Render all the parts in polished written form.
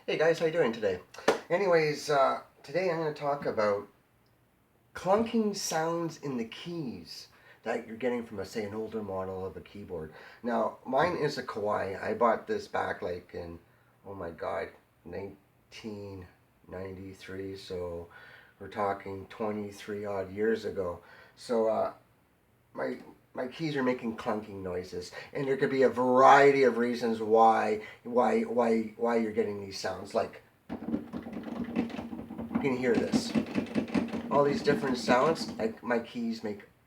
Hey guys, how you doing today? Anyways, today I'm going to talk about clunking sounds in the keys that you're getting from, say, an older model of a keyboard. Now, mine is a Kawaii. I bought this back like in, oh my god, 1993, so we're talking 23 odd years ago. So, my my keys are making clunking noises, and there could be a variety of reasons why you're getting these sounds. Like, you can hear this, all these different sounds. Like,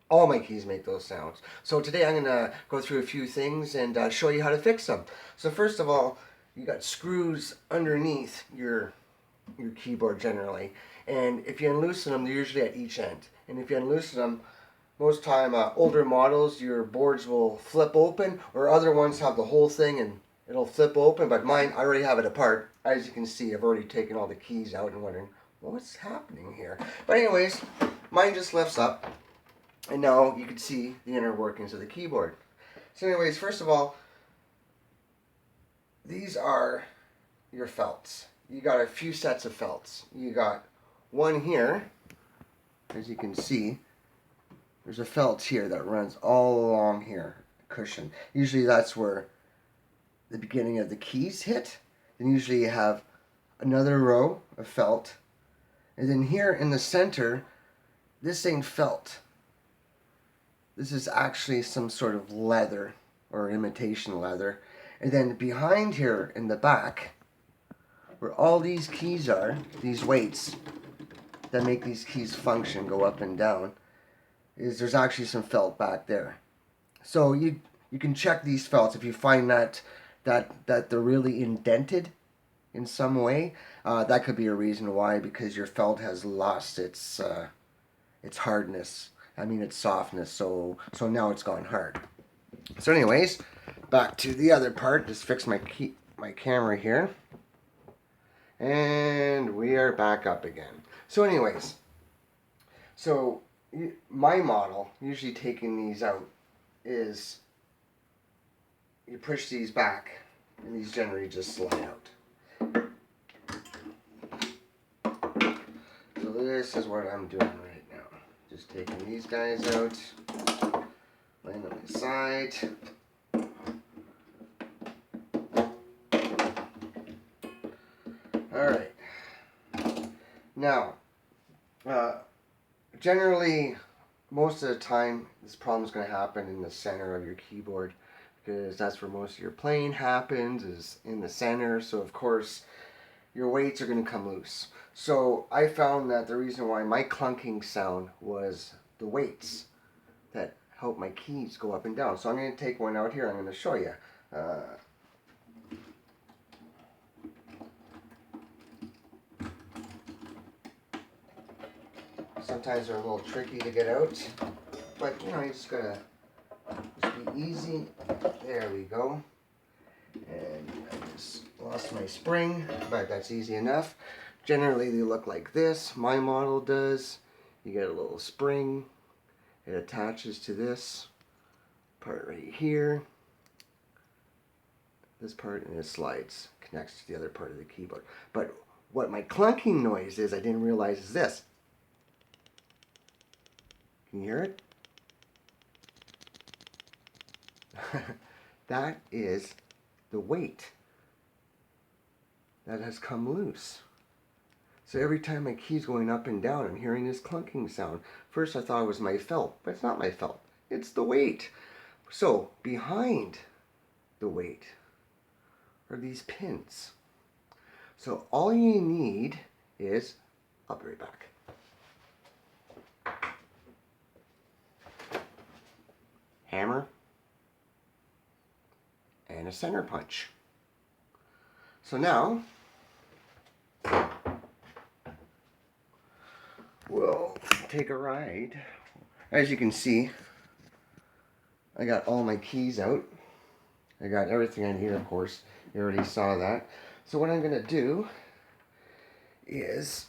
all my keys make those sounds. So today I'm gonna go through a few things and show you how to fix them. So first of all, you got screws underneath your keyboard generally, and if you unloosen them, they're usually at each end. And if you unloosen them, most time, older models, your boards will flip open, or other ones have the whole thing and it'll flip open. But mine, I already have it apart. As you can see, I've already taken all the keys out and wondering, well, what's happening here? But anyways, mine just lifts up, and now you can see the inner workings of the keyboard. So anyways, first of all, these are your felts. You got a few sets of felts. You got one here, as you can see. There's a felt here that runs all along here, cushion. Usually that's where the beginning of the keys hit. Then usually you have another row of felt. And then here in the center, this ain't felt. This is actually some sort of leather or imitation leather. And then behind here in the back, where all these keys are, these weights that make these keys function, go up and down, there's actually some felt back there. So you can check these felts if you find that they're really indented in some way. That could be a reason why, because your felt has lost its hardness. I mean its softness. So now it's gone hard. So anyways, back to the other part. Just fix my camera here, and we are back up again. So anyways, my model, usually taking these out, is you push these back and these generally just slide out. So this is what I'm doing right now. Just taking these guys out, laying them aside. Alright. Now, generally, most of the time, this problem is going to happen in the center of your keyboard, because that's where most of your playing happens, is in the center. So of course, your weights are going to come loose. So I found that the reason why my clunking sound was the weights that help my keys go up and down. So I'm going to take one out here. I'm going to show you. Sometimes they're a little tricky to get out, but you just gotta be easy. There we go. And I just lost my spring, but that's easy enough. Generally they look like this. My model does. You get a little spring. It attaches to this part right here. This part, and it slides, connects to the other part of the keyboard. But what my clunking noise is, I didn't realize, is this. Can you hear it? That is the weight that has come loose. So every time my key's going up and down, I'm hearing this clunking sound. First I thought it was my felt, but it's not my felt. It's the weight. So behind the weight are these pins. So all you need is, I'll be right back. Hammer and a center punch. So now we'll take a ride. As you can see, I got all my keys out. I got everything in here, of course. You already saw that. So what I'm going to do is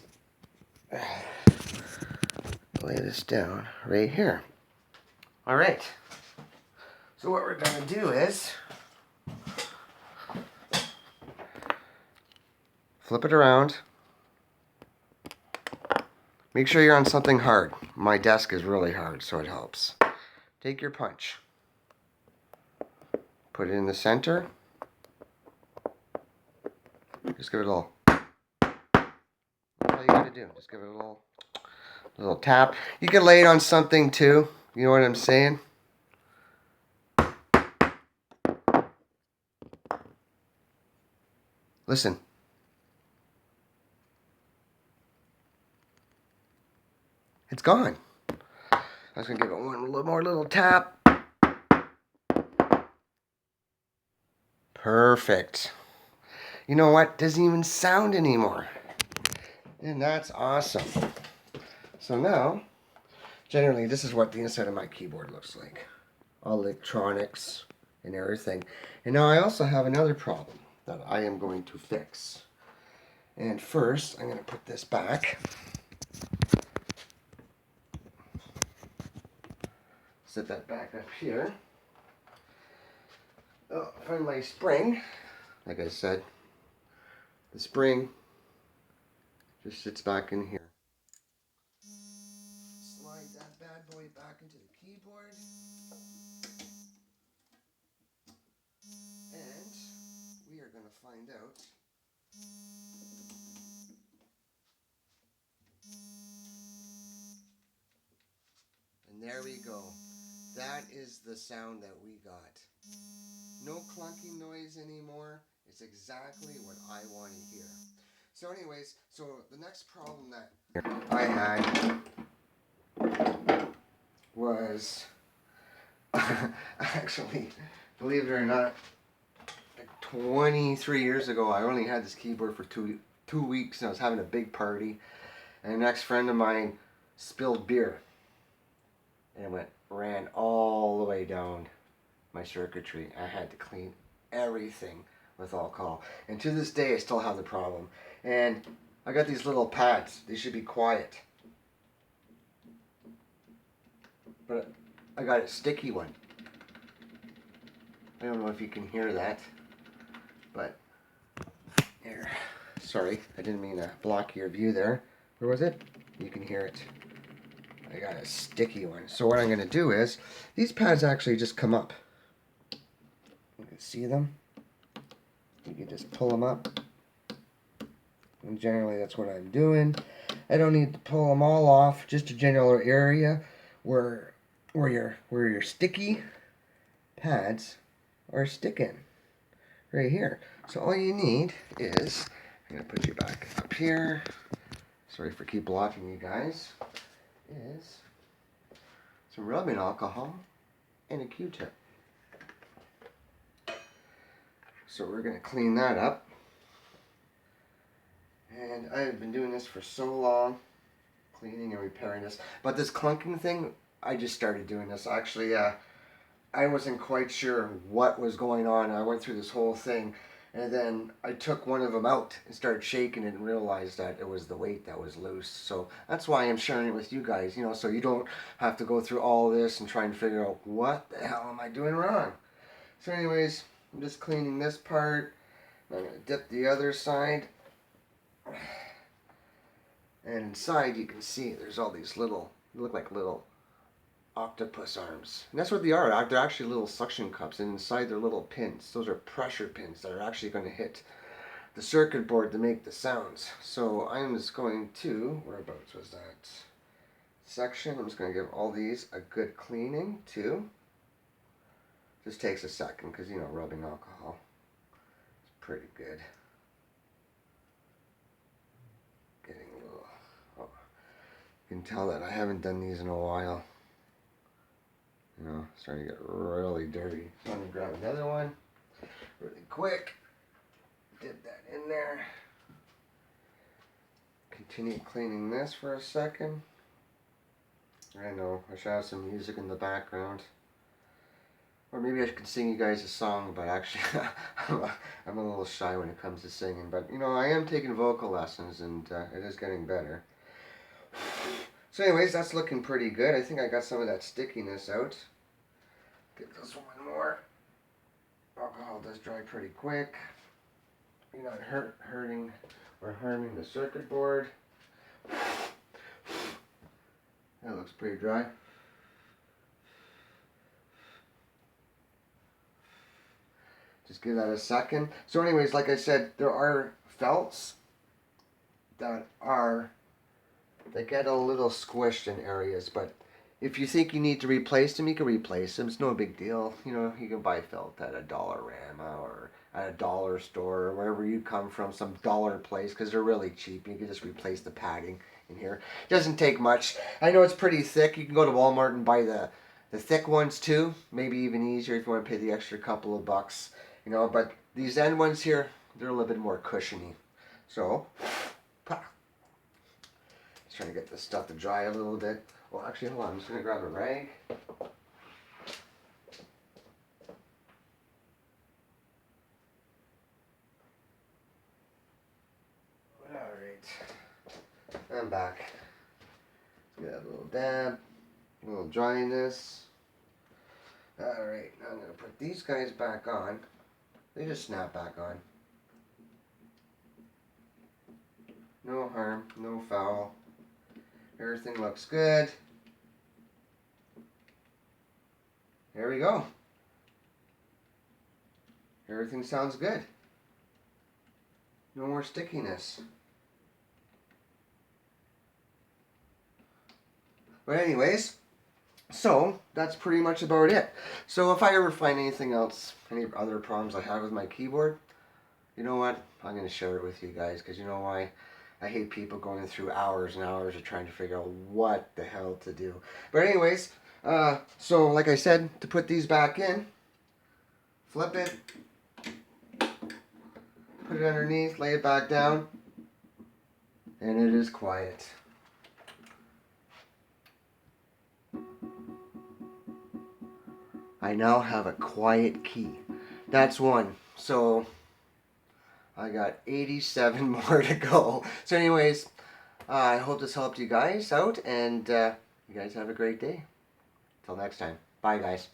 lay this down right here. All right. So what we're going to do is Flip it around. Make sure you're on something hard. My desk is really hard, so it helps. Take your punch. Put it in the center. Just give it a little. That's all you gotta do. Just give it a little tap. You can lay it on something too. You know what I'm saying? Listen. It's gone. I was gonna give it one more little tap. Perfect. You know what? Doesn't even sound anymore. And that's awesome. So now, generally, this is what the inside of my keyboard looks like. All electronics and everything. And now I also have another problem that I am going to fix. And first, I'm going to put this back. Set that back up here. Oh, find my spring. Like I said, the spring just sits back in here. Slide that bad boy back into the keyboard. And we are going to find out and there we go. That is the sound that we got. No clunking noise anymore. It's exactly what I want to hear. So anyways, so the next problem that I had was actually, believe it or not, like 23 years ago, I only had this keyboard for two weeks, and I was having a big party, and the next friend of mine spilled beer, and it ran all the way down my circuitry. I had to clean everything with alcohol, and to this day I still have the problem. And I got these little pads. They should be quiet, but I got a sticky one. I don't know if you can hear that, but here. Sorry, I didn't mean to block your view there. Where was it? You can hear it. I got a sticky one. So what I'm going to do is, these pads actually just come up. You can see them. You can just pull them up. And generally that's what I'm doing. I don't need to pull them all off. Just a general area where your sticky pads are sticking. Right here. So all you need is, I'm going to put you back up here. Sorry for keep blocking you guys. Is some rubbing alcohol and a Q-tip. So we're going to clean that up. And I've been doing this for so long, cleaning and repairing this. But this clunking thing, I just started doing this. Actually, I wasn't quite sure what was going on. I went through this whole thing, and then I took one of them out and started shaking it and realized that it was the weight that was loose. So that's why I'm sharing it with you guys, you know, so you don't have to go through all this and try and figure out what the hell am I doing wrong. So anyways, I'm just cleaning this part. I'm going to dip the other side. And inside you can see there's all these little, they look like little octopus arms. And that's what they are. They're actually little suction cups, and inside they're little pins. Those are pressure pins that are actually going to hit the circuit board to make the sounds. So I'm just going to, whereabouts was that section? I'm just going to give all these a good cleaning too. Just takes a second because, you know, rubbing alcohol is pretty good. Getting a little, oh, you can tell that I haven't done these in a while. You know, starting to get really dirty. So I'm going to grab another one really quick. Dip that in there. Continue cleaning this for a second. I know, I should have some music in the background. Or maybe I could sing you guys a song, but actually I'm a little shy when it comes to singing. But, you know, I am taking vocal lessons, and it is getting better. So anyways, that's looking pretty good. I think I got some of that stickiness out. Give this one more. Alcohol does dry pretty quick. You're not hurting or harming the circuit board. That looks pretty dry. Just give that a second. So anyways, like I said, there are felts that get a little squished in areas, but if you think you need to replace them, you can replace them. It's no big deal. You know, you can buy felt at a Dollarama or at a dollar store or wherever you come from, some dollar place, because they're really cheap. You can just replace the padding in here. It doesn't take much. I know it's pretty thick. You can go to Walmart and buy the thick ones too. Maybe even easier if you want to pay the extra couple of bucks. You know, but these end ones here, they're a little bit more cushiony. So, just trying to get this stuff to dry a little bit. Well, actually, hold on. I'm just going to grab a rag. Alright. I'm back. Let's get a little dab. A little dryness. Alright, now I'm going to put these guys back on. They just snap back on. No harm, no foul. Everything looks good. There we go. Everything sounds good. No more stickiness. But anyways, so that's pretty much about it. So if I ever find anything else, any other problems I have with my keyboard, you know what? I'm going to share it with you guys, because you know why? I hate people going through hours and hours of trying to figure out what the hell to do. But anyways, so like I said, to put these back in, flip it, put it underneath, lay it back down, and it is quiet. I now have a quiet key. That's one. So I got 87 more to go. So anyways, I hope this helped you guys out, and you guys have a great day. Till next time. Bye, guys.